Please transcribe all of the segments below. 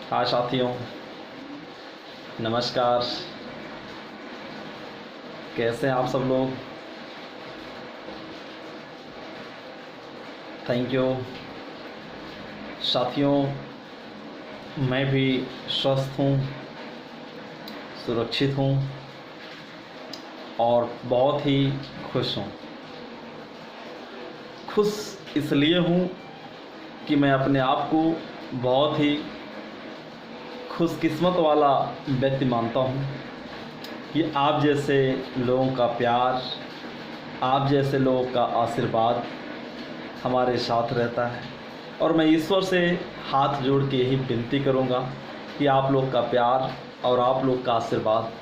हाँ साथियों, नमस्कार। कैसे हैं आप सब लोग? थैंक यू साथियों। मैं भी स्वस्थ हूँ, सुरक्षित हूँ और बहुत ही खुश हूँ। खुश इसलिए हूँ कि मैं अपने आप को बहुत ही खुशकिस्मत वाला व्यक्ति मानता हूँ कि आप जैसे लोगों का प्यार, आप जैसे लोगों का आशीर्वाद हमारे साथ रहता है। और मैं ईश्वर से हाथ जोड़ के यही विनती करूँगा कि आप लोग का प्यार और आप लोग का आशीर्वाद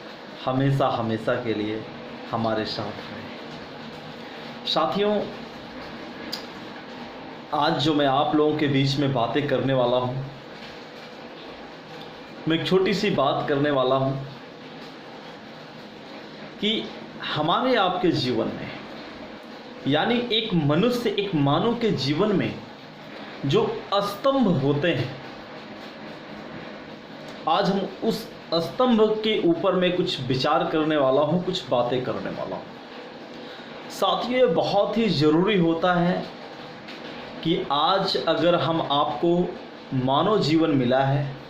हमेशा हमेशा के लिए हमारे साथ रहे। साथियों, आज जो मैं आप लोगों के बीच में बातें करने वाला हूँ, मैं एक छोटी सी बात करने वाला हूँ कि हमारे आपके जीवन में, यानी एक मनुष्य, एक मानव के जीवन में जो स्तंभ होते हैं, आज हम उस स्तंभ के ऊपर में कुछ विचार करने वाला हूँ, कुछ बातें करने वाला हूँ। साथियों, ये बहुत ही ज़रूरी होता है कि आज अगर हम आपको मानव जीवन मिला है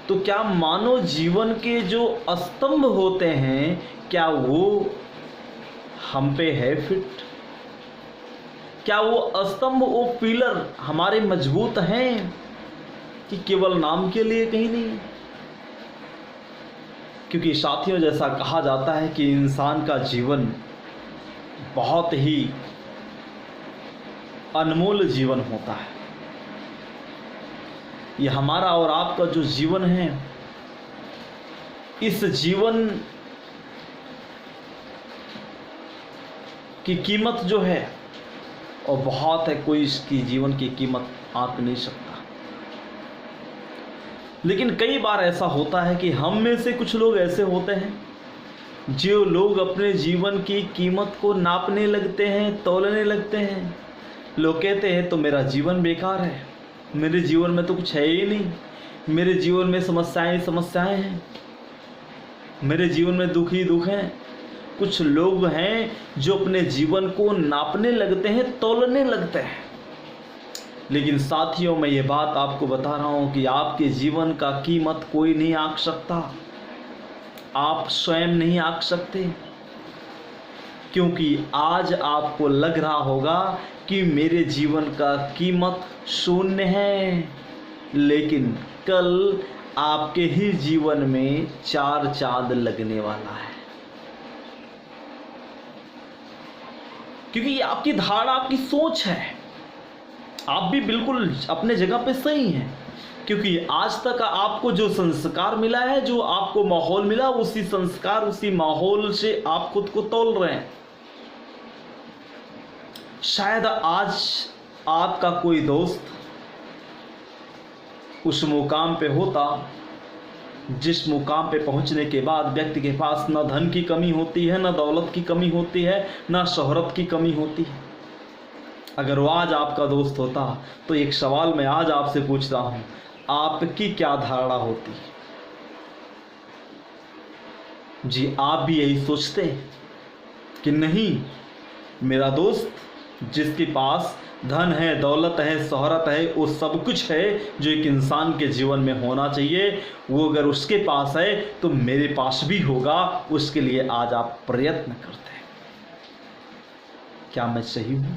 तो क्या मानव जीवन के जो स्तंभ होते हैं, क्या वो हम पे है फिट? क्या वो स्तंभ, वो पिलर हमारे मजबूत हैं कि केवल नाम के लिए कहीं नहीं? क्योंकि साथियों, जैसा कहा जाता है कि इंसान का जीवन बहुत ही अनमोल जीवन होता है। ये हमारा और आपका जो जीवन है, इस जीवन की कीमत जो है और बहुत है, कोई इसकी जीवन की कीमत आंक नहीं सकता। लेकिन कई बार ऐसा होता है कि हम में से कुछ लोग ऐसे होते हैं जो लोग अपने जीवन की कीमत को नापने लगते हैं, तौलने लगते हैं। लोग कहते हैं तो मेरा जीवन बेकार है, मेरे जीवन में तो कुछ है ही नहीं, मेरे जीवन में समस्याएं समस्याएं हैं, मेरे जीवन में दुख ही दुख हैं। कुछ लोग हैं जो अपने जीवन को नापने लगते हैं, तौलने लगते हैं। लेकिन साथियों, मैं ये बात आपको बता रहा हूँ कि आपके जीवन का कीमत कोई नहीं आंक सकता, आप स्वयं नहीं आंक सकते। क्योंकि आज आपको लग रहा होगा कि मेरे जीवन का कीमत शून्य है, लेकिन कल आपके ही जीवन में 4 चांद लगने वाला है। क्योंकि ये आपकी धारणा, आपकी सोच है। आप भी बिल्कुल अपने जगह पे सही हैं, क्योंकि आज तक आपको जो संस्कार मिला है, जो आपको माहौल मिला, उसी संस्कार, उसी माहौल से आप खुद को तौल रहे हैं। शायद आज आपका कोई दोस्त उस मुकाम पे होता जिस मुकाम पे पहुंचने के बाद व्यक्ति के पास न धन की कमी होती है, न दौलत की कमी होती है, न शोहरत की कमी होती है। अगर वो आज आपका दोस्त होता तो एक सवाल मैं आज आपसे पूछता हूं, आपकी क्या धारणा होती? जी, आप भी यही सोचते कि नहीं, मेरा दोस्त जिसके पास धन है, दौलत है, शोहरत है, वो सब कुछ है जो एक इंसान के जीवन में होना चाहिए, वो अगर उसके पास है तो मेरे पास भी होगा, उसके लिए आज आप प्रयत्न करते हैं। क्या मैं सही हूं?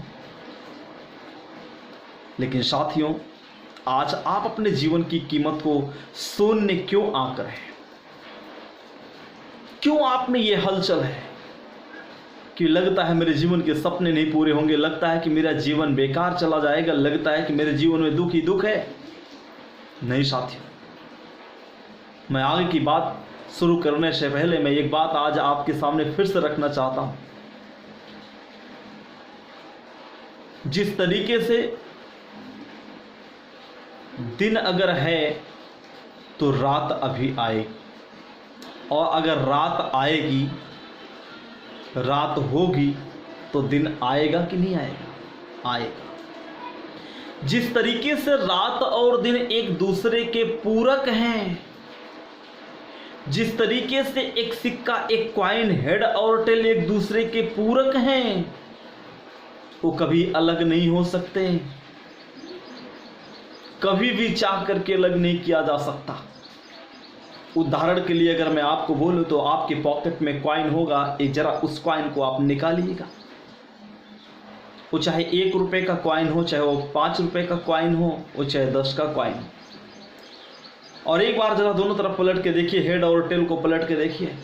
लेकिन साथियों, आज आप अपने जीवन की कीमत को शून्य क्यों आंक रहे हैं? क्यों आप में ये हलचल है कि लगता है मेरे जीवन के सपने नहीं पूरे होंगे, लगता है कि मेरा जीवन बेकार चला जाएगा, लगता है कि मेरे जीवन में दुख ही दुख है? नहीं साथियों, मैं आगे की बात शुरू करने से पहले मैं एक बात आज आपके सामने फिर से रखना चाहता हूं। जिस तरीके से दिन अगर है तो रात अभी आएगी, और अगर रात आएगी, रात होगी, तो दिन आएगा कि नहीं आएगा? आएगा। जिस तरीके से रात और दिन एक दूसरे के पूरक हैं, जिस तरीके से एक सिक्का, एक कॉइन, हेड और टेल एक दूसरे के पूरक हैं, वो कभी अलग नहीं हो सकते, कभी भी चाह करके अलग नहीं किया जा सकता। उदाहरण के लिए अगर मैं आपको बोलूं तो आपके पॉकेट में कॉइन होगा, एक जरा उस कॉइन को आप निकालिएगा, वो चाहे 1 रुपए का कॉइन हो, चाहे वो 5 रुपए का कॉइन हो, वो चाहे 10 का कॉइन हो, और एक बार जरा दोनों तरफ पलट के देखिए, हेड और टेल को पलट के देखिए।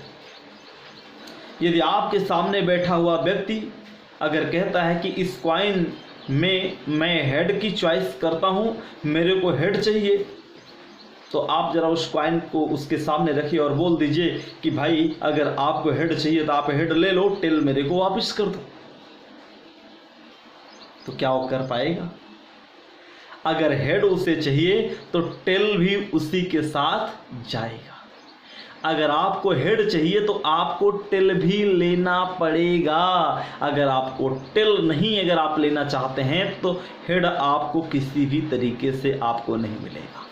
यदि आपके सामने बैठा हुआ व्यक्ति अगर कहता है कि इस कॉइन में मैं हेड की चॉइस करता हूं, मेरे को हेड चाहिए, तो आप जरा उस कॉइन को उसके सामने रखिए और बोल दीजिए कि भाई अगर आपको हेड चाहिए तो आप हेड ले लो, टेल मेरे को वापस कर दो। तो क्या वो कर पाएगा? अगर हेड उसे चाहिए तो टेल भी उसी के साथ जाएगा। अगर आपको हेड चाहिए तो आपको टेल भी लेना पड़ेगा। अगर आपको टेल नहीं अगर आप लेना चाहते हैं तो हेड आपको किसी भी तरीके से आपको नहीं मिलेगा।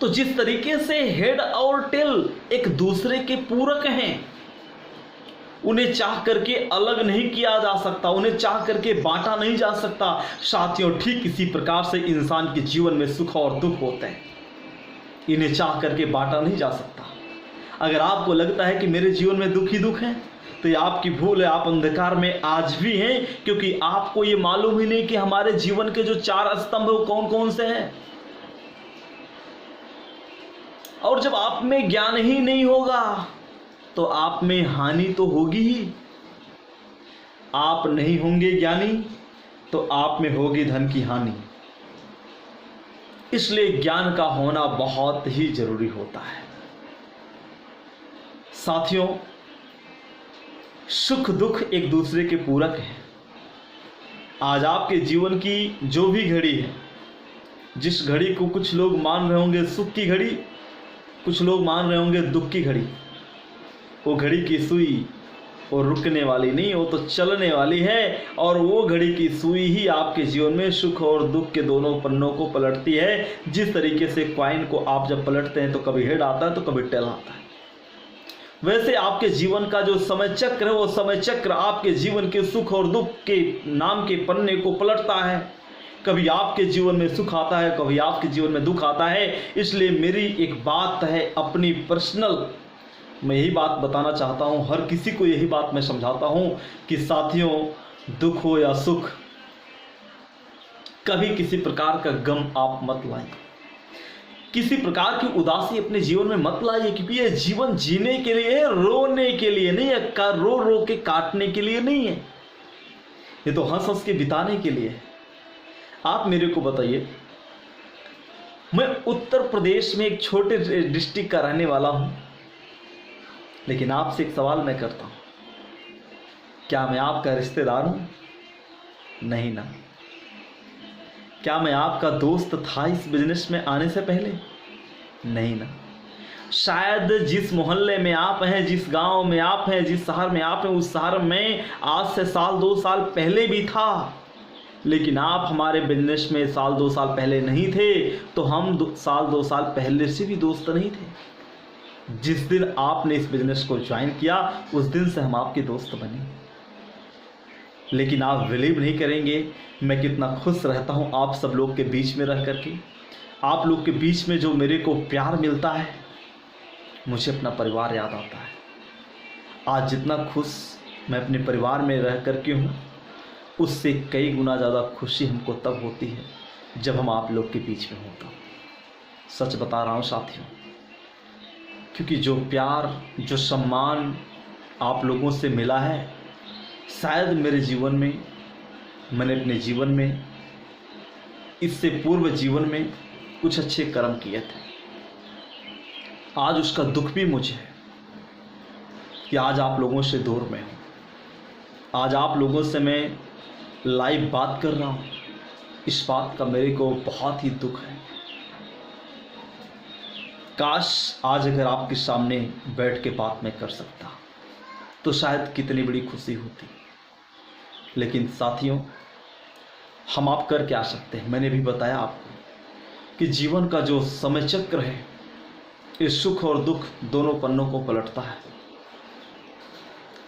तो जिस तरीके से हेड और टेल एक दूसरे के पूरक हैं, उन्हें चाह करके अलग नहीं किया जा सकता, उन्हें चाह करके बांटा नहीं जा सकता। साथियों, ठीक इसी प्रकार से इंसान के जीवन में सुख और दुख होते हैं, इन्हें चाह करके बांटा नहीं जा सकता। अगर आपको लगता है कि मेरे जीवन में दुख ही दुख है तो ये आपकी भूल है, आप अंधकार में आज भी हैं, क्योंकि आपको ये मालूम ही नहीं कि हमारे जीवन के जो 4 स्तंभ है वो कौन कौन से हैं। और जब आप में ज्ञान ही नहीं होगा तो आप में हानि तो होगी ही। आप नहीं होंगे ज्ञानी तो आप में होगी धन की हानि। इसलिए ज्ञान का होना बहुत ही जरूरी होता है। साथियों, सुख दुख एक दूसरे के पूरक हैं। आज आपके जीवन की जो भी घड़ी है, जिस घड़ी को कुछ लोग मान रहे होंगे सुख की घड़ी, कुछ लोग मान रहे होंगे दुख की घड़ी, वो घड़ी की सुई वो रुकने वाली नहीं, वो तो चलने वाली है। और वो घड़ी की सुई ही आपके जीवन में सुख और दुख के दोनों पन्नों को पलटती है। जिस तरीके से कॉइन को आप जब पलटते हैं तो कभी हेड आता है तो कभी टेल आता है, वैसे आपके जीवन का जो समय चक्र है वो समय चक्र आपके जीवन के सुख और दुख के नाम के पन्ने को पलटता है। कभी आपके जीवन में सुख आता है, कभी आपके जीवन में दुख आता है। इसलिए मेरी एक बात है अपनी पर्सनल, मैं यही बात बताना चाहता हूँ, हर किसी को यही बात मैं समझाता हूँ कि साथियों, दुख हो या सुख, कभी किसी प्रकार का गम आप मत लाइए, किसी प्रकार की उदासी अपने जीवन में मत लाइए, क्योंकि ये जीवन जीने के लिए है, रोने के लिए नहीं है, रो रो के काटने के लिए नहीं है, ये तो हंस हंस के बिताने के लिए है। आप मेरे को बताइए, मैं उत्तर प्रदेश में एक छोटे डिस्ट्रिक्ट का रहने वाला हूं, लेकिन आपसे एक सवाल मैं करता हूं, क्या मैं आपका रिश्तेदार हूं? नहीं ना। क्या मैं आपका दोस्त था इस बिजनेस में आने से पहले? नहीं ना। शायद जिस मोहल्ले में आप हैं, जिस गांव में आप हैं, जिस शहर में आप हैं, उस शहर में आज से 1-2 साल पहले भी था, लेकिन आप हमारे बिजनेस में 1-2 साल पहले नहीं थे, तो हम 1-2 साल पहले से भी दोस्त नहीं थे। जिस दिन आपने इस बिजनेस को ज्वाइन किया उस दिन से हम आपके दोस्त बने। लेकिन आप बिलीव नहीं करेंगे मैं कितना खुश रहता हूं आप सब लोग के बीच में रह करके। आप लोग के बीच में जो मेरे को प्यार मिलता है, मुझे अपना परिवार याद आता है। आज जितना खुश मैं अपने परिवार में रह करके हूँ, उससे कई गुना ज़्यादा खुशी हमको तब होती है जब हम आप लोग के बीच में होता हूँ। सच बता रहा हूँ साथियों, क्योंकि जो प्यार, जो सम्मान आप लोगों से मिला है, शायद मेरे जीवन में, मैंने अपने जीवन में, इससे पूर्व जीवन में कुछ अच्छे कर्म किए थे। आज उसका दुख भी मुझे है कि आज आप लोगों से दूर में हूँ। आज आप लोगों से मैं लाइव बात कर रहा हूँ, इस बात का मेरे को बहुत ही दुख है। काश आज अगर आपके सामने बैठ के बात मैं कर सकता तो शायद कितनी बड़ी खुशी होती। लेकिन साथियों, हम आप कर क्या सकते हैं? मैंने भी बताया आपको कि जीवन का जो समय चक्र है, इस सुख और दुख दोनों पन्नों को पलटता है।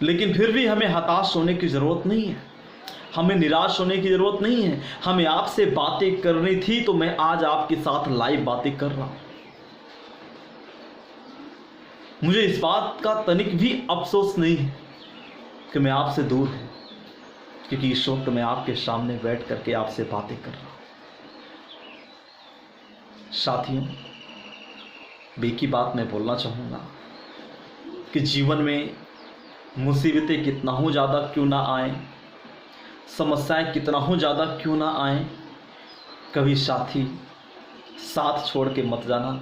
लेकिन फिर भी हमें हताश होने की ज़रूरत नहीं है, हमें निराश होने की ज़रूरत नहीं है। हमें आपसे बातें करनी थी तो मैं आज आपके साथ लाइव बातें कर रहा हूँ। मुझे इस बात का तनिक भी अफसोस नहीं है कि मैं आपसे दूर हूँ, क्योंकि इस वक्त मैं आपके सामने बैठ करके आपसे बातें कर रहा हूँ। साथियों, एक ही बात मैं बोलना चाहूँगा कि जीवन में मुसीबतें कितना हो ज़्यादा क्यों ना आए, समस्याएं कितना हो ज़्यादा क्यों ना आए, कभी साथी साथ छोड़ के मत जाना,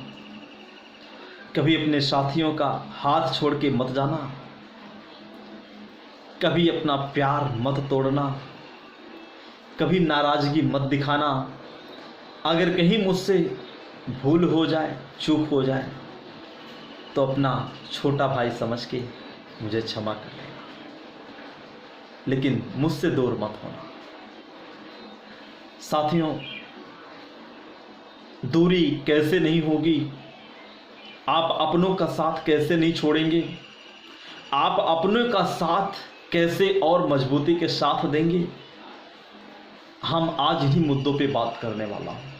कभी अपने साथियों का हाथ छोड़ के मत जाना, कभी अपना प्यार मत तोड़ना, कभी नाराज़गी मत दिखाना। अगर कहीं मुझसे भूल हो जाए, चूक हो जाए, तो अपना छोटा भाई समझ के मुझे क्षमा कर लेना, लेकिन मुझसे दूर मत होना। साथियों, दूरी कैसे नहीं होगी, आप अपनों का साथ कैसे नहीं छोड़ेंगे, आप अपनों का साथ कैसे और मजबूती के साथ देंगे, हम आज इन्हीं मुद्दों पे बात करने वाला हूं।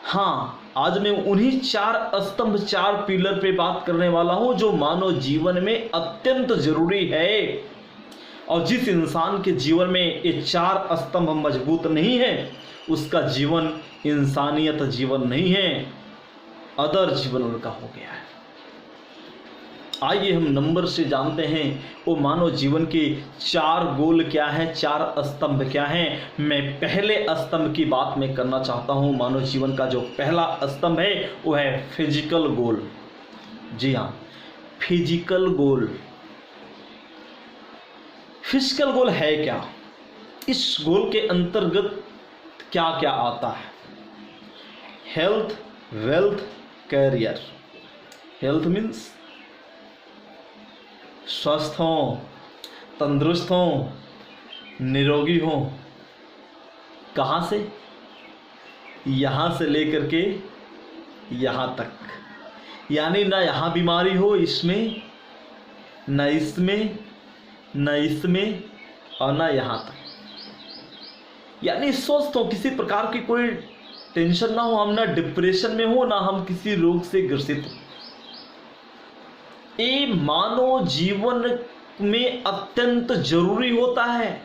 हाँ, आज मैं उन्हीं 4 स्तंभ, 4 पिलर पे बात करने वाला हूं जो मानव जीवन में अत्यंत जरूरी है। और जिस इंसान के जीवन में ये 4 स्तंभ मजबूत नहीं है, उसका जीवन इंसानियत जीवन नहीं है, अदर जीवन उनका हो गया है। आइए हम नंबर से जानते हैं वो मानव जीवन के 4 गोल क्या हैं, 4 स्तंभ क्या हैं। मैं पहले स्तंभ की बात मैं करना चाहता हूं। मानव जीवन का जो पहला स्तंभ है वो है फिजिकल गोल। जी हाँ, फिजिकल गोल। फिजिकल गोल है क्या? इस गोल के अंतर्गत क्या क्या आता है? Health, wealth, career. Health means स्वस्थ हों, तंदुरुस्त हों, निरोगी हों। कहाँ से? यहाँ से लेकर के यहाँ तक, यानी ना यहाँ बीमारी हो इसमें, न इसमें, न इसमें, और ना यहाँ तक। यानी स्वस्थ हो, किसी प्रकार की कोई टेंशन ना हो, हम ना डिप्रेशन में हो, ना हम किसी रोग से ग्रसित हो। ये मानव जीवन में अत्यंत जरूरी होता है।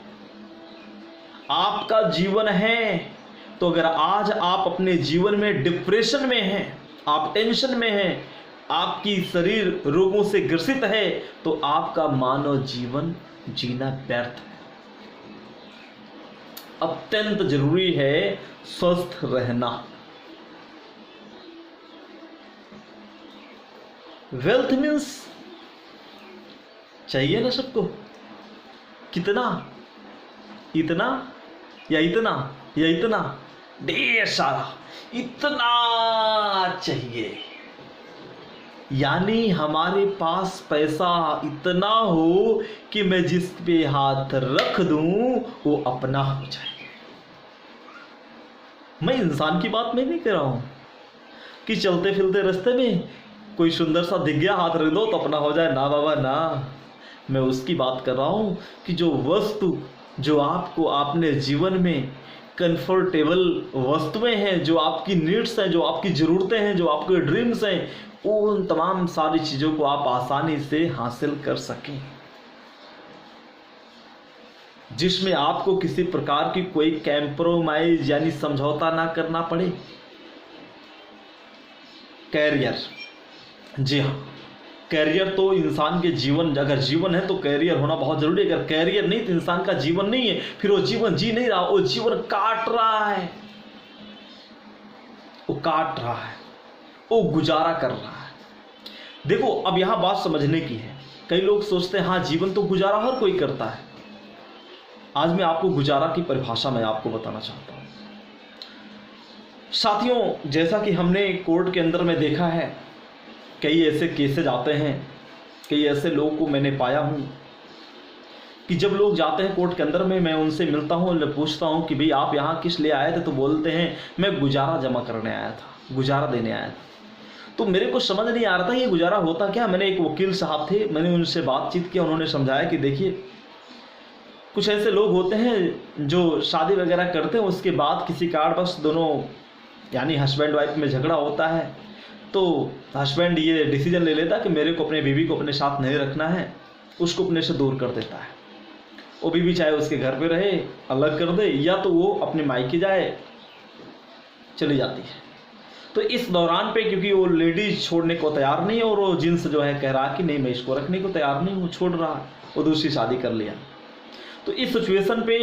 आपका जीवन है, तो अगर आज आप अपने जीवन में डिप्रेशन में हैं, आप टेंशन में हैं, आपकी शरीर रोगों से ग्रसित है, तो आपका मानव जीवन जीना व्यर्थ है। अत्यंत जरूरी है स्वस्थ रहना। वेल्थ मीन्स चाहिए ना सबको। कितना? इतना या इतना या इतना? ढेर सारा, इतना चाहिए। यानी हमारे पास पैसा इतना हो कि मैं जिस पे हाथ रख दूं वो अपना हो जाए। मैं इंसान की बात मैं नहीं कर रहा हूं कि चलते फिरते रास्ते में कोई सुंदर सा दिख गया, हाथ रख दो तो अपना हो जाए। ना बाबा ना, मैं उसकी बात कर रहा हूं कि जो वस्तु, जो आपको आपने जीवन में कंफर्टेबल वस्तुएं हैं, जो आपकी नीड्स हैं, जो आपकी ज़रूरतें हैं, जो आपके ड्रीम्स हैं, उन तमाम सारी चीज़ों को आप आसानी से हासिल कर सकें, जिसमें आपको किसी प्रकार की कोई कैम्प्रोमाइज यानी समझौता ना करना पड़े। कैरियर। जी हाँ, कैरियर तो इंसान के जीवन, अगर जीवन है तो कैरियर होना बहुत जरूरी है। अगर कैरियर नहीं तो इंसान का जीवन नहीं है, फिर वो जीवन जी नहीं रहा, वो जीवन काट रहा है, वो काट रहा है, वो गुजारा कर रहा है। देखो, अब यहां बात समझने की है। कई लोग सोचते हैं हाँ जीवन तो गुजारा हर कोई करता है। आज मैं आपको गुजारा की परिभाषा में आपको बताना चाहता हूं। साथियों, जैसा कि हमने कोर्ट के अंदर में देखा है, कई ऐसे केसेज आते हैं, कई ऐसे लोगों को मैंने पाया हूं कि जब लोग जाते हैं कोर्ट के अंदर में, मैं उनसे मिलता हूँ और पूछता हूँ कि भाई आप यहाँ किस लिए आए थे, तो बोलते हैं मैं गुजारा जमा करने आया था, गुजारा देने आया था। तो मेरे को समझ नहीं आ रहा था ये गुजारा होता क्या। मैंने एक वकील साहब थे, मैंने उनसे बातचीत की, उन्होंने समझाया कि देखिए कुछ ऐसे लोग होते हैं जो शादी वगैरह करते हैं, उसके बाद किसी कारणवश दोनों यानी हस्बैंड वाइफ में झगड़ा होता है, तो हस्बैंड ये डिसीजन ले लेता कि मेरे को अपने बीवी को अपने साथ नहीं रखना है, उसको अपने से दूर कर देता है। वो बीवी चाहे उसके घर पे रहे, अलग कर दे, या तो वो अपने मायके जाए, चली जाती है। तो इस दौरान पे क्योंकि वो लेडीज छोड़ने को तैयार नहीं, और वो जिन्स जो है कह रहा कि नहीं मैं इसको रखने को तैयार नहीं हूँ, छोड़ रहा, वो दूसरी शादी कर लिया। तो इस सिचुएशन पे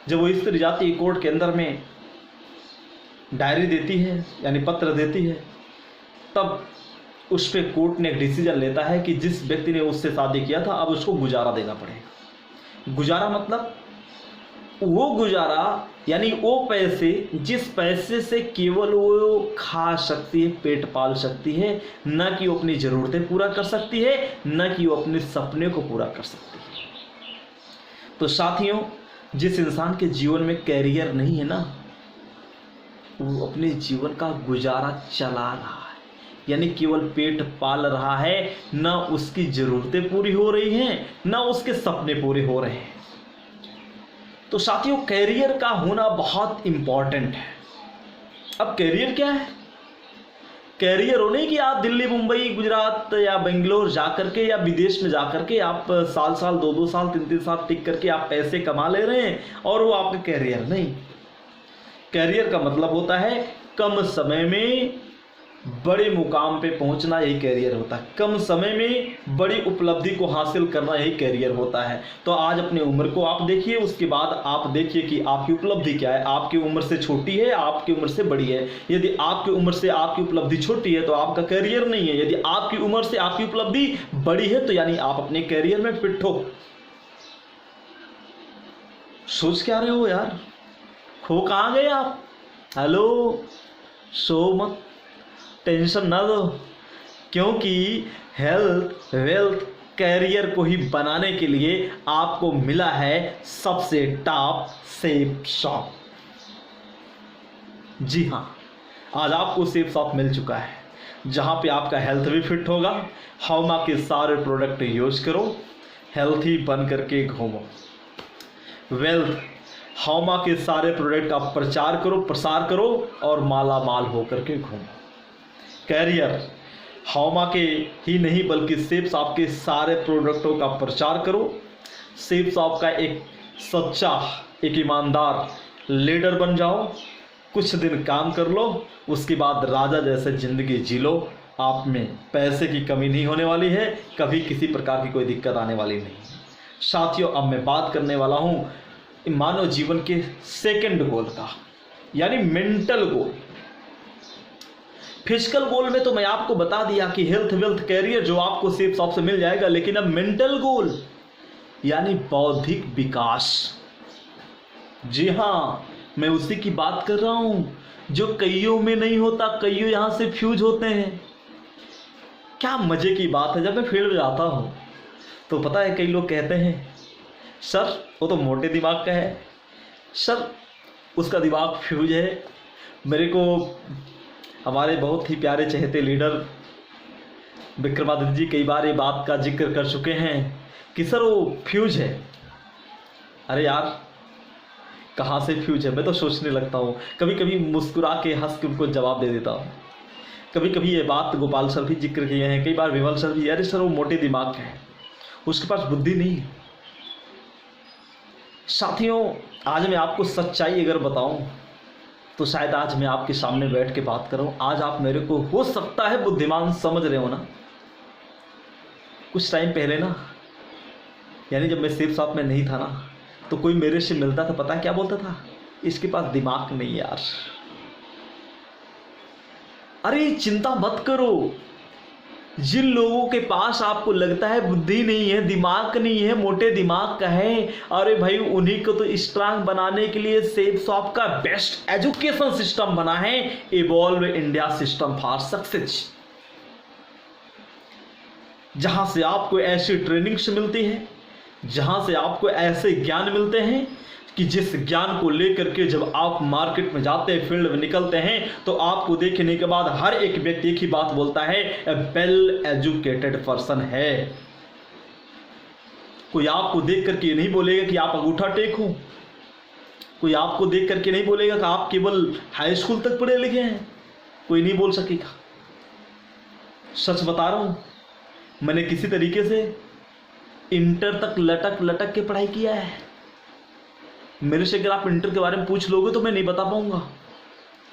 जब वो स्त्री जाती है कोर्ट के अंदर में, डायरी देती है यानी पत्र देती है, तब उस पर कोर्ट ने एक डिसीजन लेता है कि जिस व्यक्ति ने उससे शादी किया था अब उसको गुजारा देना पड़ेगा। गुजारा मतलब वो गुजारा यानी वो पैसे जिस पैसे से केवल वो खा सकती है, पेट पाल सकती है, न कि वो अपनी ज़रूरतें पूरा कर सकती है, न कि वो अपने सपने को पूरा कर सकती है। तो साथियों, जिस इंसान के जीवन में कैरियर नहीं है ना, वो अपने जीवन का गुजारा चला रहा है, यानी केवल पेट पाल रहा है, ना उसकी ज़रूरतें पूरी हो रही हैं, ना उसके सपने पूरे हो रहे हैं। तो साथियों, कैरियर का होना बहुत इम्पॉर्टेंट है। अब कैरियर क्या है? कैरियर हो नहीं कि आप दिल्ली, मुंबई, गुजरात या बेंगलोर जा करके या विदेश में जा करके आप साल साल, 2-2 साल, 3-3 साल टिक करके आप पैसे कमा ले रहे हैं और वो आपका कैरियर नहीं। कैरियर का मतलब होता है कम समय में बड़े मुकाम पे पहुंचना, यही कैरियर होता है। कम समय में बड़ी उपलब्धि को हासिल करना, यही कैरियर होता है। तो आज अपनी उम्र को आप देखिए, उसके बाद आप देखिए कि आपकी उपलब्धि क्या है। आपकी उम्र से छोटी है, आपकी उम्र से बड़ी है। यदि आपकी उम्र से आपकी उपलब्धि छोटी है तो आपका कैरियर नहीं है। यदि आपकी उम्र से आपकी उपलब्धि बड़ी है तो यानी आप अपने कैरियर में फिट हो। सोच क्या रहे हो यार? खो कहाँ गए आप? हेलो, सो मत, टेंशन ना दो, क्योंकि हेल्थ, वेल्थ, कैरियर को ही बनाने के लिए आपको मिला है सबसे टॉप सेफ शॉप। जी हाँ, आज आपको सेफ शॉप मिल चुका है, जहाँ पे आपका हेल्थ भी फिट होगा। हौमा के सारे प्रोडक्ट यूज करो, हेल्थी बन करके घूमो। वेल्थ, हौमा के सारे प्रोडक्ट का प्रचार करो, प्रसार करो और माला माल होकर के घूमो। कैरियर, हौमा के ही नहीं बल्कि सेफ शॉप के सारे प्रोडक्टों का प्रचार करो। सेफ शॉप का एक सच्चा, एक ईमानदार लीडर बन जाओ। कुछ दिन काम कर लो, उसके बाद राजा जैसे ज़िंदगी जी लो। आप में पैसे की कमी नहीं होने वाली है, कभी किसी प्रकार की कोई दिक्कत आने वाली नहीं। साथियों, अब मैं बात करने वाला हूँ मानव जीवन के सेकंड गोल का, यानी मेंटल गोल। फिजिकल गोल में तो मैं आपको बता दिया कि हेल्थ, वेल्थ, कैरियर जो आपको सेफ शॉप से मिल जाएगा, लेकिन अब मेंटल गोल यानी बौद्धिक विकास। जी हाँ, मैं उसी की बात कर रहा हूं जो कईयों में नहीं होता, कईयों यहां से फ्यूज होते हैं। क्या मजे की बात है, जब मैं फील्ड में जाता हूं तो पता है कई लोग कहते हैं सर वो तो मोटे दिमाग का है, सर उसका दिमाग फ्यूज है। मेरे को हमारे बहुत ही प्यारे चहेते लीडर विक्रमादित्य जी कई बार ये बात का जिक्र कर चुके हैं कि सर वो फ्यूज है। अरे यार, कहाँ से फ्यूज है? मैं तो सोचने लगता हूँ, कभी कभी मुस्कुरा के हंस के उनको जवाब दे देता हूँ। कभी कभी ये बात गोपाल सर भी जिक्र किए हैं, कई बार विमल सर भी, अरे सर वो मोटे दिमाग का है, उसके पास बुद्धि नहीं है। साथियों, आज मैं आपको सच्चाई अगर बताऊं तो शायद आज मैं आपके सामने बैठ के बात कर रहा हूं, आज आप मेरे को हो सकता है बुद्धिमान समझ रहे हो ना। कुछ टाइम पहले ना, यानी जब मैं सेफ शॉप में नहीं था ना, तो कोई मेरे से मिलता था, पता है क्या बोलता था? इसके पास दिमाग नहीं यार। अरे चिंता मत करो, जिन लोगों के पास आपको लगता है बुद्धि नहीं है, दिमाग नहीं है, मोटे दिमाग का है, अरे भाई उन्हीं को तो स्ट्रांग बनाने के लिए सेफ शॉप का बेस्ट एजुकेशन सिस्टम बना है, evolve India system for success, जहां से आपको ऐसी ट्रेनिंग्स मिलती है जहां से आपको ऐसे ज्ञान मिलते हैं कि जिस ज्ञान को लेकर के जब आप मार्केट में जाते हैं, फील्ड में निकलते हैं, तो आपको देखने के बाद हर एक व्यक्ति एक ही बात बोलता है, ए वेल एजुकेटेड पर्सन है। कोई आपको देख करके ये नहीं बोलेगा कि आप अंगूठा टेक हो, कोई आपको देख करके नहीं बोलेगा कि आप केवल हाई स्कूल तक पढ़े लिखे हैं, कोई नहीं बोल सकेगा। सच बता रहा हूं, मैंने किसी तरीके से इंटर तक लटक लटक के पढ़ाई किया है। मेरे से अगर आप इंटर के बारे में पूछ लोगे तो मैं नहीं बता पाऊंगा,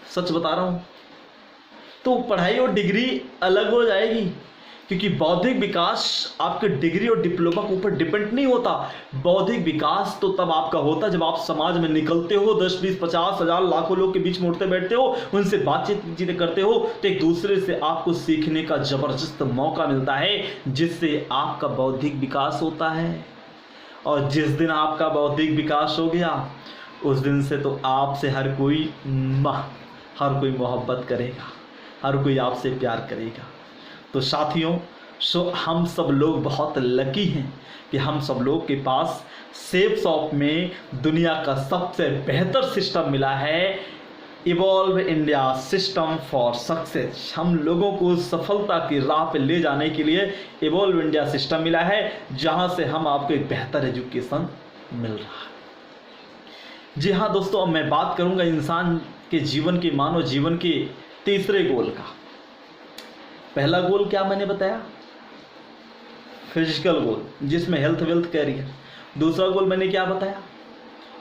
सच बता रहा हूं। तो पढ़ाई और डिग्री अलग हो जाएगी, क्योंकि बौद्धिक विकास आपके डिग्री और डिप्लोमा के ऊपर डिपेंड नहीं होता। बौद्धिक विकास तो तब आपका होता जब आप समाज में निकलते हो, 10, 20, 50, 1000 लाखों लोग के बीच में उठते बैठते हो, उनसे बातचीत करते हो, तो एक दूसरे से आपको सीखने का जबरदस्त मौका मिलता है, जिससे आपका बौद्धिक विकास होता है। और जिस दिन आपका बौद्धिक विकास हो गया, उस दिन से तो आपसे हर कोई मोहब्बत करेगा, हर कोई आपसे प्यार करेगा। तो साथियों, हम सब लोग बहुत लकी हैं कि हम सब लोग के पास सेफ शॉप में दुनिया का सबसे बेहतर सिस्टम मिला है, evolve India system for success. हम लोगों को सफलता की राह पे ले जाने के लिए इवॉल्व इंडिया सिस्टम मिला है, जहां से हम आपको एक बेहतर एजुकेशन मिल रहा है। जी हाँ दोस्तों, अब मैं बात करूंगा इंसान के जीवन के, मानव जीवन के तीसरे गोल का। पहला गोल क्या मैंने बताया, फिजिकल गोल, जिसमें हेल्थ, वेल्थ, कैरियर। दूसरा गोल मैंने क्या बताया,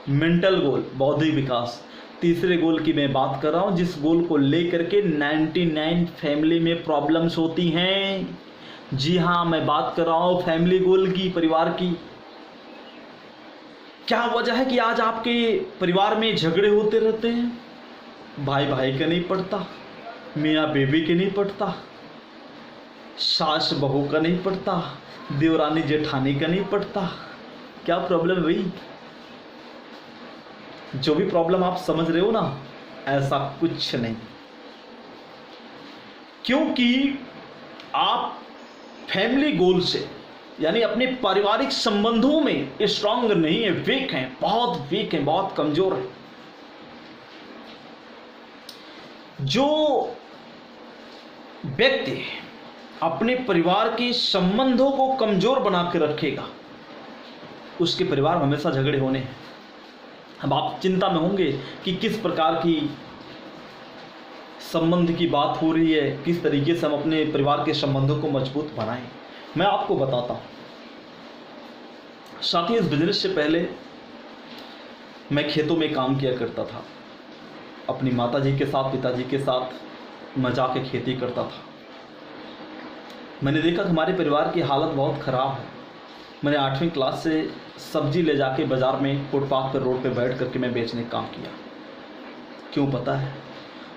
मेंटल गोल, बौद्धिक विकास। तीसरे गोल की मैं बात कर रहा हूं, जिस गोल को लेकर के 99 फैमिली में प्रॉब्लम्स होती हैं। जी हाँ, मैं बात कर रहा हूं फैमिली गोल की, परिवार की। क्या वजह है कि आज आपके परिवार में झगड़े होते रहते हैं? भाई भाई का नहीं पड़ता, मियाँ बेबी के नहीं पड़ता, सास बहू का नहीं पड़ता, देवरानी जेठानी का नहीं पड़ता। क्या प्रॉब्लम है भाई? जो भी प्रॉब्लम आप समझ रहे हो ना, ऐसा कुछ नहीं, क्योंकि आप फैमिली गोल से, यानी अपने पारिवारिक संबंधों में स्ट्रांग नहीं है, वीक हैं, बहुत वीक हैं, बहुत कमजोर हैं। जो व्यक्ति अपने परिवार के संबंधों को कमजोर बना के रखेगा, उसके परिवार में हमेशा झगड़े होने हैं। अब आप चिंता में होंगे कि किस प्रकार की संबंध की बात हो रही है, किस तरीके से हम अपने परिवार के संबंधों को मजबूत बनाएं। मैं आपको बताता हूं। साथ ही इस बिजनेस से पहले मैं खेतों में काम किया करता था, अपनी माताजी के साथ, पिताजी के साथ मैं जाके खेती करता था। मैंने देखा कि हमारे परिवार की हालत बहुत ख़राब है। मैंने 8वीं क्लास से सब्जी ले जाके बाज़ार में फुटपाथ पर, रोड पे बैठ करके मैं बेचने का काम किया। क्यों पता है?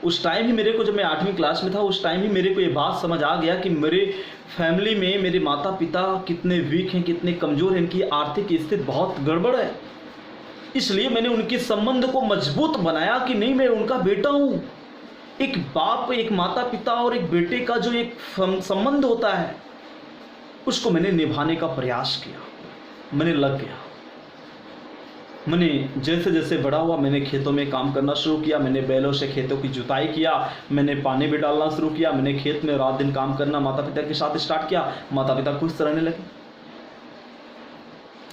उस टाइम ही मेरे को, जब मैं 8वीं क्लास में था, उस टाइम ही मेरे को ये बात समझ आ गया कि मेरे फैमिली में मेरे माता पिता कितने वीक हैं, कितने कमज़ोर हैं, इनकी आर्थिक स्थिति बहुत गड़बड़ है। इसलिए मैंने उनके संबंध को मजबूत बनाया कि नहीं, मैं उनका बेटा हूँ। एक बाप, एक माता पिता और एक बेटे का जो एक संबंध होता है, उसको मैंने निभाने का प्रयास किया। मैंने लग गया। मैंने जैसे जैसे बड़ा हुआ, मैंने खेतों में काम करना शुरू किया। मैंने बैलों से खेतों की जुताई किया, मैंने पानी भी डालना शुरू किया। मैंने खेत में रात दिन काम करना माता पिता के साथ स्टार्ट किया। माता पिता खुश रहने लगे।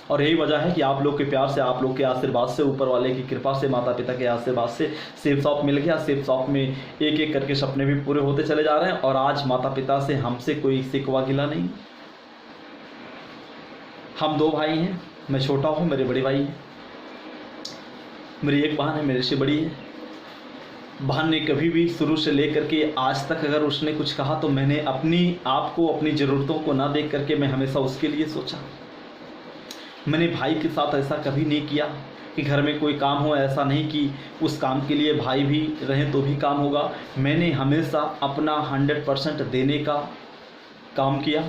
और यही वजह है कि आप लोग के प्यार से, आप लोग के आशीर्वाद से, ऊपर वाले की कृपा से, माता पिता के आशीर्वाद से सेफ शॉप मिल गया। सेफ शॉप में एक एक करके सपने भी पूरे होते चले जा रहे हैं। और आज माता पिता से हमसे कोई शिकवा गिला नहीं। हम 2 भाई हैं, मैं छोटा हूँ, मेरे बड़े भाई हैं। मेरी एक बहन है, मेरे से बड़ी है। बहन ने कभी भी शुरू से लेकर के आज तक अगर उसने कुछ कहा तो मैंने अपनी आप को, अपनी ज़रूरतों को ना देख करके मैं हमेशा उसके लिए सोचा। मैंने भाई के साथ ऐसा कभी नहीं किया कि घर में कोई काम हो, ऐसा नहीं कि उस काम के लिए भाई भी रहें तो भी काम होगा। मैंने हमेशा अपना 100% देने का काम किया।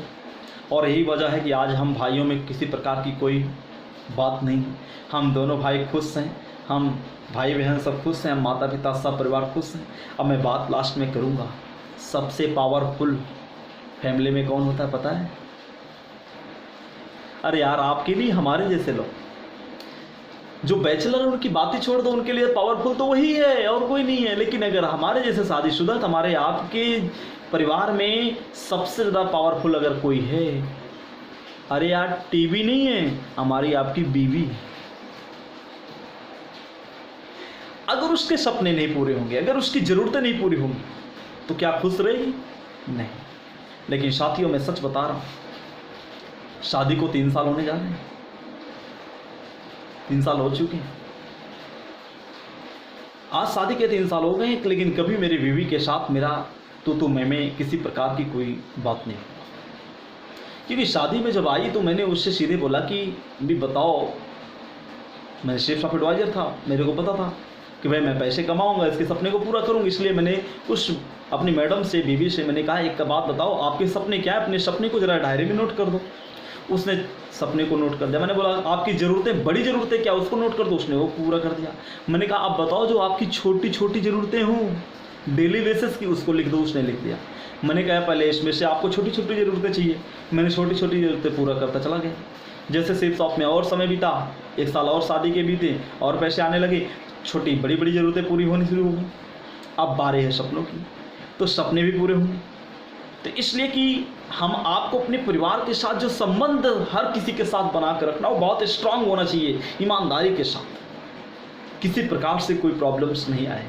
और यही वजह है कि आज हम भाइयों में किसी प्रकार की कोई बात नहीं। हम दोनों भाई खुश हैं, हम भाई बहन सब खुश हैं, हम माता पिता सब परिवार खुश हैं। अब मैं बात लास्ट में करूँगा, सबसे पावरफुल फैमिली में कौन होता है पता है? अरे यार, आपके लिए हमारे जैसे लोग जो बैचलर है उनकी बातें छोड़ दो, उनके लिए पावरफुल तो वही है और कोई नहीं है। लेकिन अगर हमारे जैसे शादीशुदा, हमारे आपके परिवार में सबसे ज़्यादा पावरफुल अगर कोई है, अरे यार टीवी नहीं है, हमारी आपकी बीवी है। अगर उसके सपने नहीं पूरे होंगे, अगर उसकी ज़रूरतें नहीं पूरी होंगी, तो क्या खुश रहेगी? नहीं। लेकिन साथियों, मैं सच बता रहा हूँ, शादी को 3 साल होने जा रहे हैं, 3 साल हो चुके हैं। आज शादी के 3 साल हो गए हैं, लेकिन कभी मेरी बीवी के साथ मेरा तू मैं किसी प्रकार की कोई बात नहीं। क्योंकि शादी में जब आई तो मैंने उससे सीधे बोला कि भी बताओ, मैं चीफ ऑफ एडवाइजर था, मेरे को पता था कि भाई मैं पैसे कमाऊंगा, इसके सपने को पूरा करूंगा। इसलिए मैंने उस अपनी मैडम से, बीवी से मैंने कहा, एक बात बताओ, आपके सपने क्या है? अपने सपने को जरा डायरी में नोट कर दो। उसने सपने को नोट कर दिया। मैंने बोला आपकी ज़रूरतें, बड़ी ज़रूरतें क्या, उसको नोट कर दो। उसने वो पूरा कर दिया। मैंने कहा आप बताओ जो आपकी छोटी छोटी ज़रूरतें हों डेली बेसिस की, उसको लिख दो। उसने लिख दिया। मैंने कहा पहले इसमें से आपको छोटी छोटी ज़रूरतें चाहिए। मैंने छोटी छोटी ज़रूरतें पूरा करता चला गया। जैसे सेफ शॉप में और समय बीता, 1 साल और शादी के बीते और पैसे आने लगे, छोटी बड़ी बड़ी ज़रूरतें पूरी होनी शुरू हो गई। अब बारी है सपनों की, तो सपने भी पूरे होंगे। तो इसलिए कि हम आपको अपने परिवार के साथ जो संबंध हर किसी के साथ बना कर रखना, वो बहुत स्ट्रांग होना चाहिए, ईमानदारी के साथ। किसी प्रकार से कोई प्रॉब्लम्स नहीं आए,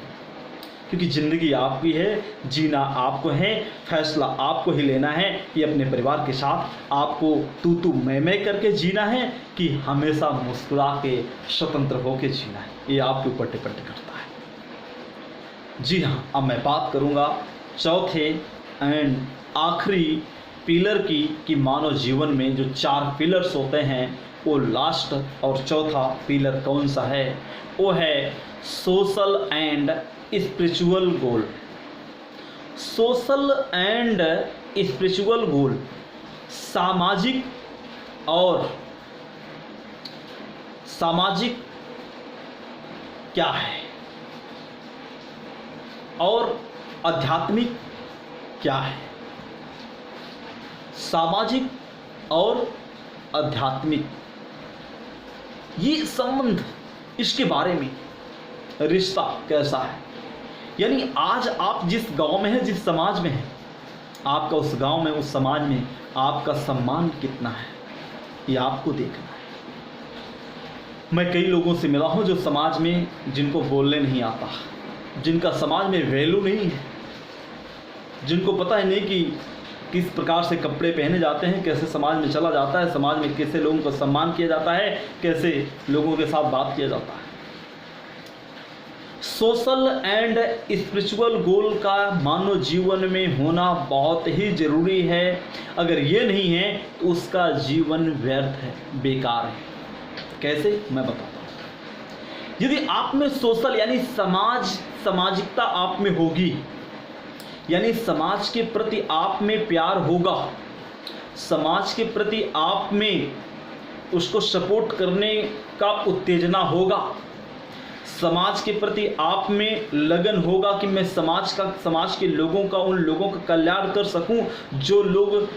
क्योंकि ज़िंदगी आपकी है, जीना आपको है, फैसला आपको ही लेना है कि अपने परिवार के साथ आपको तू मैं करके जीना है कि हमेशा मुस्कुरा के स्वतंत्र होकर जीना है। ये आपके ऊपर डिपेंड करता है। जी हाँ, अब मैं बात करूँगा चौथे एंड आखिरी पिलर की, कि मानव जीवन में जो 4 पिलर्स होते हैं, वो लास्ट और चौथा पिलर कौन सा है? वो है social and spiritual goal. Social and spiritual goal, सामाजिक क्या है और आध्यात्मिक क्या है। सामाजिक और आध्यात्मिक, ये संबंध, इसके बारे में रिश्ता कैसा है। यानी आज आप जिस गांव में हैं, जिस समाज में हैं, आपका उस गांव में, उस समाज में आपका सम्मान कितना है, ये आपको देखना है। मैं कई लोगों से मिला हूं जो समाज में, जिनको बोलने नहीं आता, जिनका समाज में वैल्यू नहीं है, जिनको पता ही नहीं कि किस प्रकार से कपड़े पहने जाते हैं, कैसे समाज में चला जाता है, समाज में कैसे लोगों का सम्मान किया जाता है, कैसे लोगों के साथ बात किया जाता है। सोशल एंड स्पिरिचुअल गोल का मानव जीवन में होना बहुत ही ज़रूरी है। अगर ये नहीं है तो उसका जीवन व्यर्थ है, बेकार है। कैसे, मैं बताता हूँ। यदि आप में सोशल यानी सामाजिकता आप में होगी, यानी समाज के प्रति आप में प्यार होगा, समाज के प्रति आप में उसको सपोर्ट करने का उत्तेजना होगा, समाज के प्रति आप में लगन होगा कि मैं समाज के लोगों का, उन लोगों का कल्याण कर सकूं जो लोग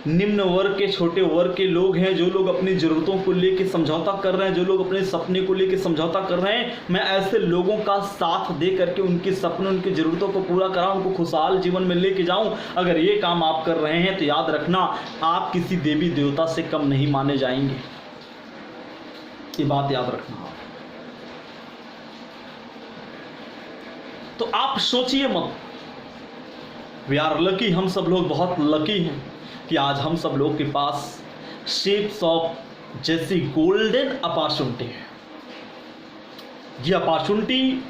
निम्न वर्ग के, छोटे वर्ग के लोग हैं, जो लोग अपनी ज़रूरतों को लेकर समझौता कर रहे हैं, जो लोग अपने सपने को लेकर समझौता कर रहे हैं, मैं ऐसे लोगों का साथ दे करके उनके सपने, उनकी ज़रूरतों को पूरा कराऊं, उनको खुशहाल जीवन में लेके जाऊं। अगर ये काम आप कर रहे हैं तो याद रखना, आप किसी देवी देवता से कम नहीं माने जाएंगे। ये बात याद रखना। तो आप सोचिए मत, वी आर लकी, हम सब लोग बहुत लकी हैं कि आज हम सब लोग के पास शेप्स ऑफ जैसी गोल्डन अपॉर्चुनिटी है। ये अपॉर्चुनिटी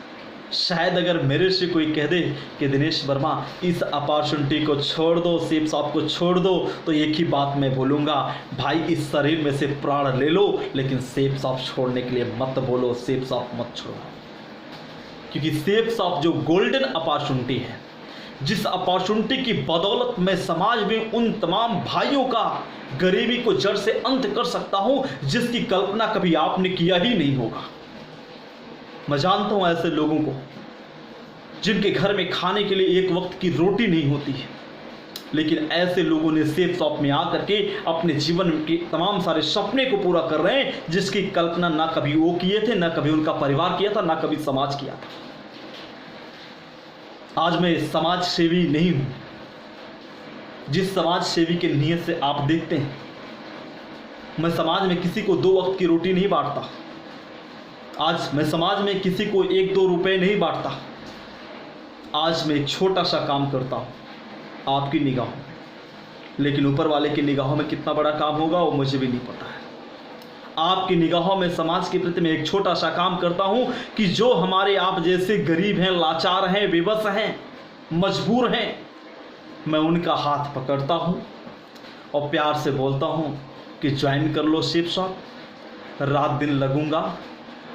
शायद अगर मेरे से कोई कह दे कि दिनेश वर्मा इस अपॉर्चुनिटी को छोड़ दो, शेप्स ऑफ को छोड़ दो, तो एक ही बात मैं बोलूँगा, भाई इस शरीर में से प्राण ले लो, लेकिन शेप्स ऑफ छोड़ने के लिए मत बोलो, शेप्स ऑफ मत छोड़ो। क्योंकि शेप्स ऑफ जो गोल्डन अपॉर्चुनिटी है, जिस अपॉर्चुनिटी की बदौलत मैं समाज में उन तमाम भाइयों का गरीबी को जड़ से अंत कर सकता हूं, जिसकी कल्पना कभी आपने किया ही नहीं होगा। मैं जानता हूं ऐसे लोगों को जिनके घर में खाने के लिए एक वक्त की रोटी नहीं होती है, लेकिन ऐसे लोगों ने सेफ शॉप में आकर के अपने जीवन के तमाम सारे सपने को पूरा कर रहे हैं, जिसकी कल्पना ना कभी वो किए थे, ना कभी उनका परिवार किया था, ना कभी समाज किया था। आज मैं समाज सेवी नहीं हूं। जिस समाज सेवी के नीयत से आप देखते हैं, मैं समाज में किसी को 2 वक्त की रोटी नहीं बांटता। आज मैं समाज में किसी को 1-2 रुपए नहीं बांटता। आज मैं एक छोटा सा काम करता हूं आपकी निगाहों में, लेकिन ऊपर वाले की निगाहों में कितना बड़ा काम होगा वो मुझे भी नहीं पता है। आपकी निगाहों में समाज के प्रति मैं एक छोटा सा काम करता हूं कि जो हमारे आप जैसे गरीब हैं, लाचार हैं, बेबस हैं, मजबूर हैं, मैं उनका हाथ पकड़ता हूं और प्यार से बोलता हूं कि ज्वाइन कर लो सेफ शॉप, रात दिन लगूंगा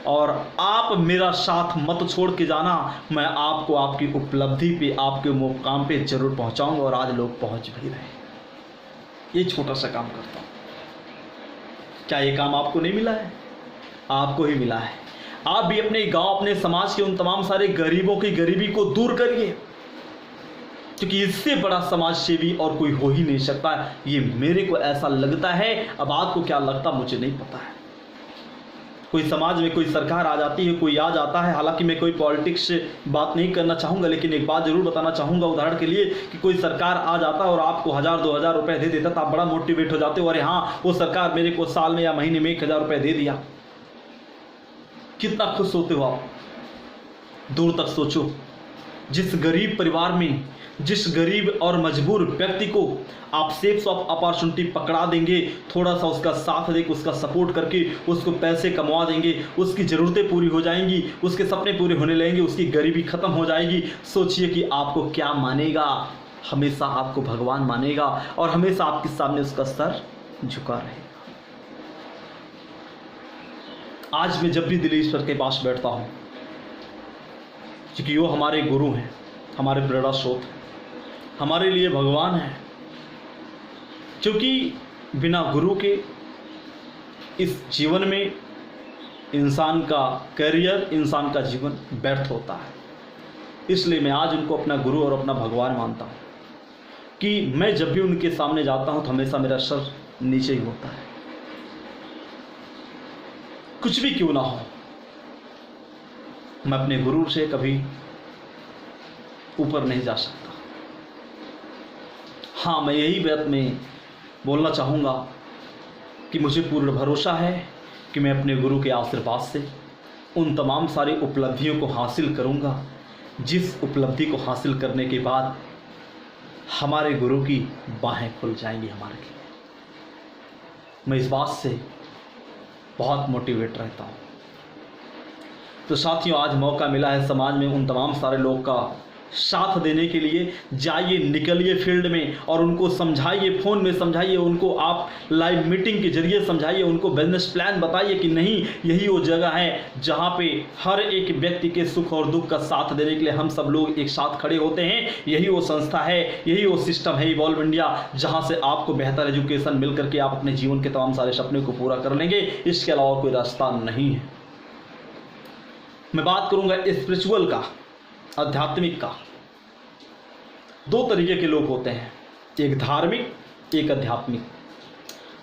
और आप मेरा साथ मत छोड़ के जाना। मैं आपको आपकी उपलब्धि पे, आपके मुकाम पे जरूर पहुंचाऊंगा और आज लोग पहुंच भी रहे। ये छोटा सा काम करता हूं। क्या ये काम आपको नहीं मिला है? आपको ही मिला है। आप भी अपने गांव, अपने समाज के उन तमाम सारे गरीबों की गरीबी को दूर करिए, क्योंकि इससे बड़ा समाज सेवी और कोई हो ही नहीं सकता। ये मेरे को ऐसा लगता है। अब आपको क्या लगता मुझे नहीं पता है। कोई समाज में कोई सरकार आ जाती है, कोई आ जाता है, हालांकि मैं कोई पॉलिटिक्स से बात नहीं करना चाहूँगा, लेकिन एक बात जरूर बताना चाहूँगा उदाहरण के लिए कि कोई सरकार आ जाता और आपको 1000-2000 रुपये दे देता तो आप बड़ा मोटिवेट हो जाते हो, अरे हाँ वो सरकार मेरे को साल में या महीने में 1000 रुपये दे दिया। कितना खुश होते हो आप। दूर तक सोचो, जिस गरीब परिवार में, जिस गरीब और मजबूर व्यक्ति को आप सेफ शॉप अपॉर्चुनिटी पकड़ा देंगे, थोड़ा सा उसका साथ देकर, उसका सपोर्ट करके उसको पैसे कमवा देंगे, उसकी ज़रूरतें पूरी हो जाएंगी, उसके सपने पूरे होने लगेंगे, उसकी गरीबी खत्म हो जाएगी। सोचिए कि आपको क्या मानेगा। हमेशा आपको भगवान मानेगा और हमेशा आपके सामने उसका सर झुका रहेगा। आज मैं जब भी दिलीश्वर के पास बैठता हूँ, क्योंकि वो हमारे गुरु हैं, हमारे प्रेरणा स्रोत हैं, हमारे लिए भगवान है, क्योंकि बिना गुरु के इस जीवन में इंसान का करियर, इंसान का जीवन व्यर्थ होता है। इसलिए मैं आज उनको अपना गुरु और अपना भगवान मानता हूँ कि मैं जब भी उनके सामने जाता हूँ तो हमेशा मेरा सर नीचे ही होता है। कुछ भी क्यों ना हो, मैं अपने गुरु से कभी ऊपर नहीं जा सकता। हाँ, मैं यही बात में बोलना चाहूँगा कि मुझे पूर्ण भरोसा है कि मैं अपने गुरु के आशीर्वाद से उन तमाम सारी उपलब्धियों को हासिल करूँगा, जिस उपलब्धि को हासिल करने के बाद हमारे गुरु की बाहें खुल जाएंगी हमारे लिए। मैं इस बात से बहुत मोटिवेट रहता हूँ। तो साथियों, आज मौका मिला है समाज में उन तमाम सारे लोग का साथ देने के लिए। जाइए, निकलिए फील्ड में और उनको समझाइए, फ़ोन में समझाइए, उनको आप लाइव मीटिंग के जरिए समझाइए, उनको बिजनेस प्लान बताइए कि नहीं, यही वो जगह है जहाँ पे हर एक व्यक्ति के सुख और दुख का साथ देने के लिए हम सब लोग एक साथ खड़े होते हैं। यही वो संस्था है, यही वो सिस्टम है इवॉल्व इंडिया, जहाँ से आपको बेहतर एजुकेशन मिल करके आप अपने जीवन के तमाम सारे सपने को पूरा कर लेंगे। इसके अलावा कोई रास्ता नहीं है। मैं बात करूँगा स्पिरिचुअल का, आध्यात्मिक का। 2 तरीके के लोग होते हैं, एक धार्मिक, एक आध्यात्मिक।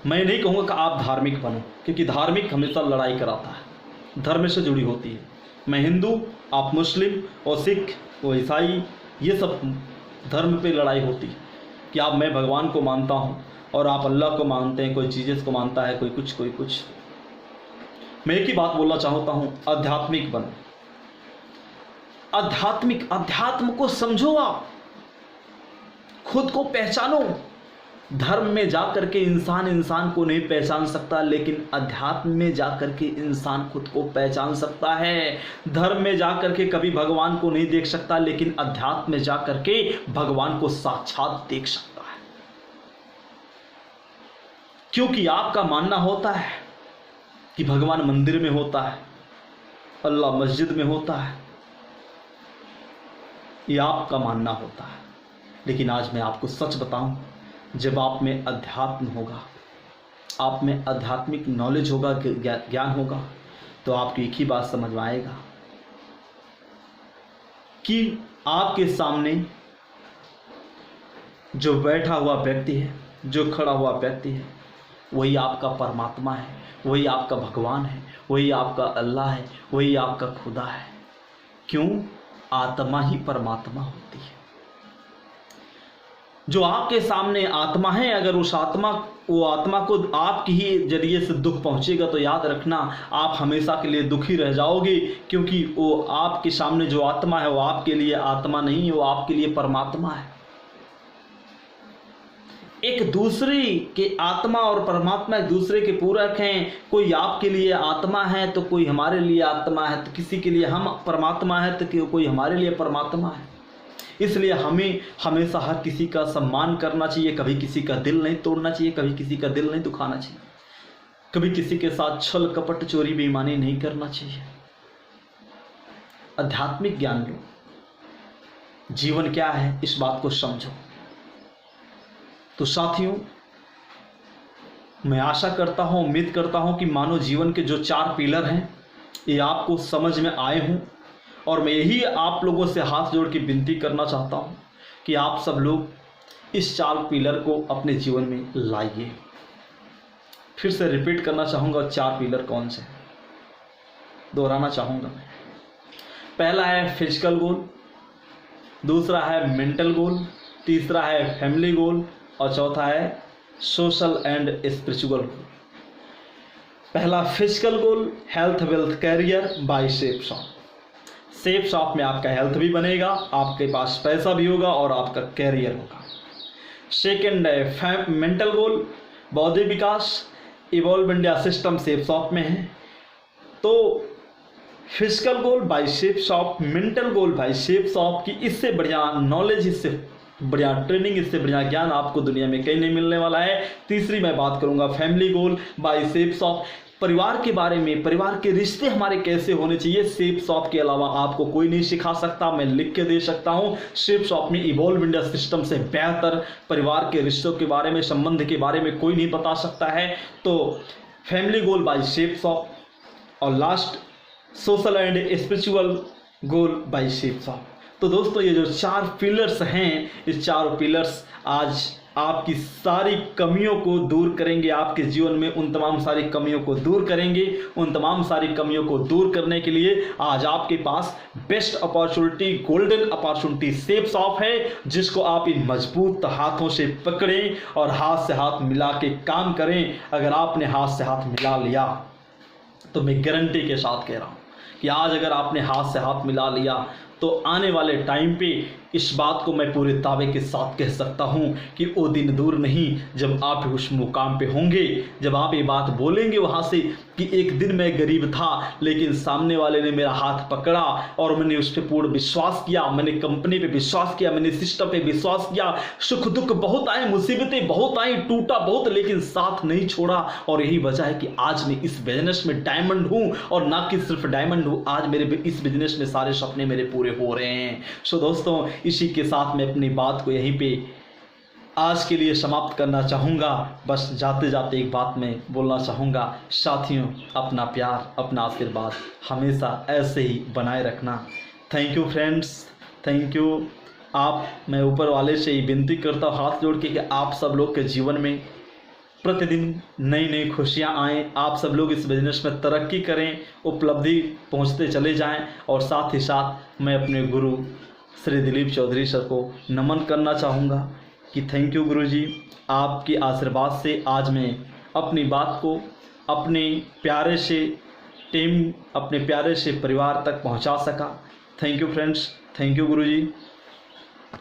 मैं नहीं कहूँगा कि आप धार्मिक बनो, क्योंकि धार्मिक हमेशा लड़ाई कराता है, धर्म से जुड़ी होती है। मैं हिंदू, आप मुस्लिम, और सिख, और ईसाई, ये सब धर्म पे लड़ाई होती है कि आप, मैं भगवान को मानता हूँ और आप अल्लाह को मानते हैं, कोई जीसस को मानता है, कोई कुछ कोई कुछ। मैं एक ही बात बोलना चाहता हूँ, आध्यात्मिक बनो। आध्यात्मिक, अध्यात्म को समझो, आप खुद को पहचानो। धर्म में जाकर के इंसान को नहीं पहचान सकता, लेकिन अध्यात्म में जाकर के इंसान खुद को पहचान सकता है। धर्म में जाकर के कभी भगवान को नहीं देख सकता, लेकिन अध्यात्म में जाकर के भगवान को साक्षात देख सकता है। क्योंकि आपका मानना होता है कि भगवान मंदिर में होता है, अल्लाह मस्जिद में होता है, ये आपका मानना होता है। लेकिन आज मैं आपको सच बताऊं, जब आप में अध्यात्म होगा, आप में आध्यात्मिक नॉलेज होगा, ज्ञान होगा, तो आपको एक ही बात समझ में आएगा कि आपके सामने जो बैठा हुआ व्यक्ति है, जो खड़ा हुआ व्यक्ति है, वही आपका परमात्मा है, वही आपका भगवान है, वही आपका अल्लाह है, वही आपका खुदा है। क्यों? आत्मा ही परमात्मा होती है। जो आपके सामने आत्मा है, अगर वो आत्मा को आपके ही जरिए से दुख पहुंचेगा तो याद रखना आप हमेशा के लिए दुखी रह जाओगे, क्योंकि वो आपके सामने जो आत्मा है वो आपके लिए आत्मा नहीं है, वो आपके लिए परमात्मा है। एक दूसरे के आत्मा और परमात्मा एक दूसरे के पूरक हैं। कोई आपके लिए आत्मा है तो कोई हमारे लिए आत्मा है, तो किसी के लिए हम परमात्मा है तो कोई हमारे लिए परमात्मा है। इसलिए हमें हमेशा हर किसी का सम्मान करना चाहिए, कभी किसी का दिल नहीं तोड़ना चाहिए, कभी किसी का दिल नहीं दुखाना चाहिए, कभी किसी के साथ छल कपट चोरी बेईमानी नहीं करना चाहिए। आध्यात्मिक ज्ञान लो, जीवन क्या है इस बात को समझो। तो साथियों, मैं आशा करता हूं, उम्मीद करता हूं कि मानव जीवन के जो 4 पिलर हैं ये आपको समझ में आए हों, और मैं यही आप लोगों से हाथ जोड़ के विनती करना चाहता हूं कि आप सब लोग इस 4 पिलर को अपने जीवन में लाइए। फिर से रिपीट करना चाहूँगा 4 पिलर कौन से हैं, दोहराना चाहूँगा। पहला है फिजिकल गोल, दूसरा है मेंटल गोल, तीसरा है फैमिली गोल, और चौथा है सोशल एंड स्पिरिचुअल गोल। पहला physical goal, health wealth career by Safe Shop. Safe Shop में आपका हेल्थ भी बनेगा, आपके पास पैसा भी होगा और आपका कैरियर होगा। सेकेंड है मेंटल गोल, बौद्धिक विकास, evolve India system Safe Shop में है। तो physical goal by Safe Shop, mental goal by Safe Shop की इससे बढ़िया नॉलेज, इससे बढ़िया ट्रेनिंग, इससे बढ़िया ज्ञान आपको दुनिया में कहीं नहीं मिलने वाला है। तीसरी मैं बात करूंगा family goal by Safe shop, परिवार के बारे में, परिवार के रिश्ते हमारे कैसे होने चाहिए। सेफ शॉप के अलावा आपको कोई नहीं सिखा सकता, मैं लिख के दे सकता हूं। सेफ शॉप में इवॉल्व इंडिया सिस्टम से बेहतर परिवार के रिश्तों के बारे में, संबंध के बारे में कोई नहीं बता सकता है। तो family goal by Safe Shop, और last social and spiritual goal by Safe Shop. तो दोस्तों, ये जो 4 पिलर्स हैं, इस 4 पिलर्स आज आपकी सारी कमियों को दूर करेंगे, आपके जीवन में उन तमाम सारी कमियों को दूर करेंगे। उन तमाम सारी कमियों को दूर करने के लिए आज आपके पास best opportunity, golden opportunity Safe Shop है, जिसको आप इन मजबूत हाथों से पकड़ें और हाथ से हाथ मिला के काम करें। अगर आपने हाथ से हाथ मिला लिया तो मैं गारंटी के साथ कह रहा हूँ कि आज अगर आपने हाथ से हाथ मिला लिया तो आने वाले टाइम पे इस बात को मैं पूरे दावे के साथ कह सकता हूं कि वो दिन दूर नहीं जब आप उस मुकाम पे होंगे, जब आप ये बात बोलेंगे वहां से कि एक दिन मैं गरीब था लेकिन सामने वाले ने मेरा हाथ पकड़ा और मैंने उस पर पूर्ण विश्वास किया, मैंने कंपनी पे विश्वास किया, मैंने सिस्टम पे विश्वास किया। सुख दुख बहुत आए, मुसीबतें बहुत आई, टूटा बहुत, लेकिन साथ नहीं छोड़ा। और यही वजह है कि आज मैं इस बिजनेस में डायमंड हूं, और ना कि सिर्फ डायमंड हूं, आज मेरे इस बिजनेस में सारे सपने मेरे पूरे हो रहे हैं। सो दोस्तों, इसी के साथ मैं अपनी बात को यहीं पे आज के लिए समाप्त करना चाहूँगा। बस जाते जाते एक बात मैं बोलना चाहूँगा, साथियों, अपना प्यार, अपना आशीर्वाद हमेशा ऐसे ही बनाए रखना। Thank you friends, thank you. मैं ऊपर वाले से ही विनती करता हूँ हाथ जोड़ के कि आप सब लोग के जीवन में प्रतिदिन नई नई खुशियाँ आएँ, आप सब लोग इस बिजनेस में तरक्की करें, उपलब्धि पहुँचते चले जाएं। और साथ ही साथ मैं अपने गुरु श्री दिलीप चौधरी सर को नमन करना चाहूँगा कि थैंक यू गुरुजी, आपके आशीर्वाद से आज मैं अपनी बात को अपने प्यारे से टीम, अपने प्यारे से परिवार तक पहुँचा सका। Thank you friends, thank you Guruji.